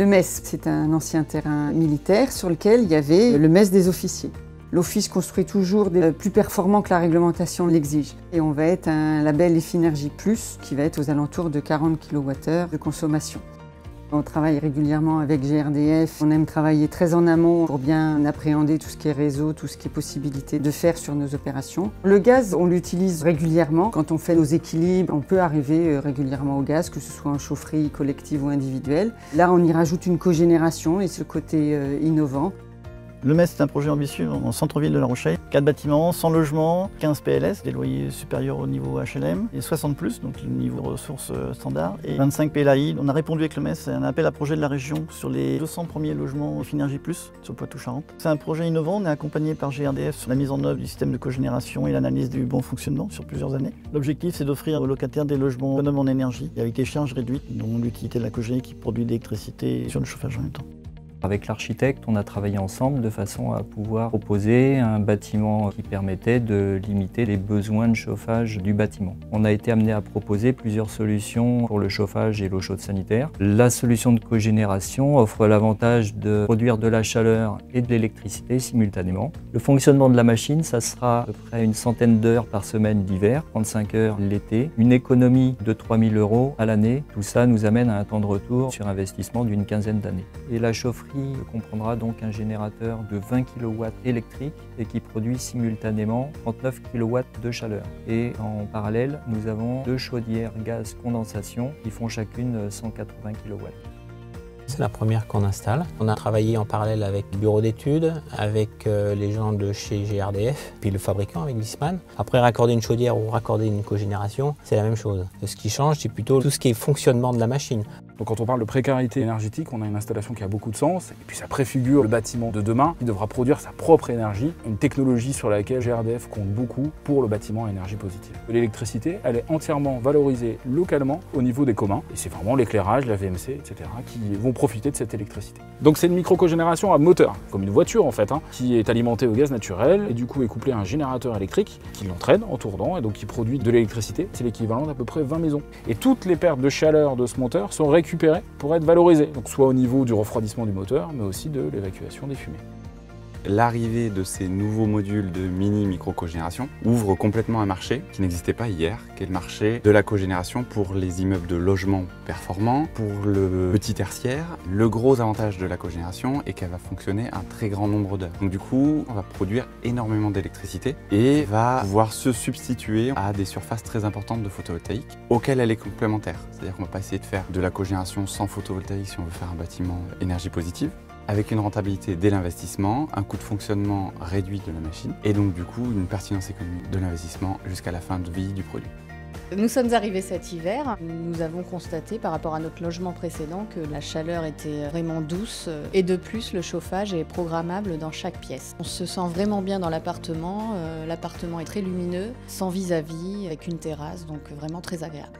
Le MES, c'est un ancien terrain militaire sur lequel il y avait le MES des officiers. L'Office construit toujours des plus performants que la réglementation l'exige. Et on va être un label Effinergie Plus qui va être aux alentours de 40 kWh de consommation. On travaille régulièrement avec GRDF, on aime travailler très en amont pour bien appréhender tout ce qui est réseau, tout ce qui est possibilité de faire sur nos opérations. Le gaz, on l'utilise régulièrement. Quand on fait nos équilibres, on peut arriver régulièrement au gaz, que ce soit en chaufferie collective ou individuelle. Là, on y rajoute une cogénération et ce côté innovant. Le MES, c'est un projet ambitieux en centre-ville de La Rochelle. 4 bâtiments, 100 logements, 15 PLS, des loyers supérieurs au niveau HLM, et 60+, donc le niveau ressources standard, et 25 PLAI. On a répondu avec le MES à un appel à projet de la région sur les 200 premiers logements Effinergie Plus sur le Poitou-Charentes. C'est un projet innovant, on est accompagné par GRDF sur la mise en œuvre du système de cogénération et l'analyse du bon fonctionnement sur plusieurs années. L'objectif, c'est d'offrir aux locataires des logements économes en énergie et avec des charges réduites, dont l'utilité de la cogé qui produit de l'électricité sur le chauffage en même temps. Avec l'architecte, on a travaillé ensemble de façon à pouvoir proposer un bâtiment qui permettait de limiter les besoins de chauffage du bâtiment. On a été amené à proposer plusieurs solutions pour le chauffage et l'eau chaude sanitaire. La solution de cogénération offre l'avantage de produire de la chaleur et de l'électricité simultanément. Le fonctionnement de la machine, ça sera à peu près une centaine d'heures par semaine l'hiver, 35 heures l'été, une économie de 3 000 € à l'année. Tout ça nous amène à un temps de retour sur investissement d'une quinzaine d'années. Et la chaufferie comprendra donc un générateur de 20 kW électrique et qui produit simultanément 39 kW de chaleur. Et en parallèle, nous avons 2 chaudières gaz condensation qui font chacune 180 kW. C'est la première qu'on installe. On a travaillé en parallèle avec le bureau d'études, avec les gens de chez GRDF, puis le fabricant avec Viessmann. Après, raccorder une chaudière ou raccorder une cogénération, c'est la même chose. Ce qui change, c'est plutôt tout ce qui est fonctionnement de la machine. Donc quand on parle de précarité énergétique, on a une installation qui a beaucoup de sens, et puis ça préfigure le bâtiment de demain qui devra produire sa propre énergie, une technologie sur laquelle GRDF compte beaucoup pour le bâtiment à énergie positive. L'électricité, elle est entièrement valorisée localement au niveau des communs, et c'est vraiment l'éclairage, la VMC, etc. qui vont profiter de cette électricité. Donc c'est une micro-cogénération à moteur, comme une voiture en fait, qui est alimentée au gaz naturel, et du coup est couplée à un générateur électrique qui l'entraîne en tournant, et donc qui produit de l'électricité. C'est l'équivalent d'à peu près 20 maisons. Et toutes les pertes de chaleur de ce moteur sont récupérées pour être valorisé, donc soit au niveau du refroidissement du moteur, mais aussi de l'évacuation des fumées. L'arrivée de ces nouveaux modules de mini-micro-cogénération ouvre complètement un marché qui n'existait pas hier, qui est le marché de la cogénération pour les immeubles de logement performants, pour le petit tertiaire. Le gros avantage de la cogénération est qu'elle va fonctionner un très grand nombre d'heures. Donc du coup, on va produire énormément d'électricité et va pouvoir se substituer à des surfaces très importantes de photovoltaïque auxquelles elle est complémentaire. C'est-à-dire qu'on ne va pas essayer de faire de la cogénération sans photovoltaïque si on veut faire un bâtiment énergie positive, avec une rentabilité dès l'investissement, un coût de fonctionnement réduit de la machine et donc du coup une pertinence économique de l'investissement jusqu'à la fin de vie du produit. Nous sommes arrivés cet hiver, nous avons constaté par rapport à notre logement précédent que la chaleur était vraiment douce et de plus le chauffage est programmable dans chaque pièce. On se sent vraiment bien dans l'appartement est très lumineux, sans vis-à-vis, avec une terrasse, donc vraiment très agréable.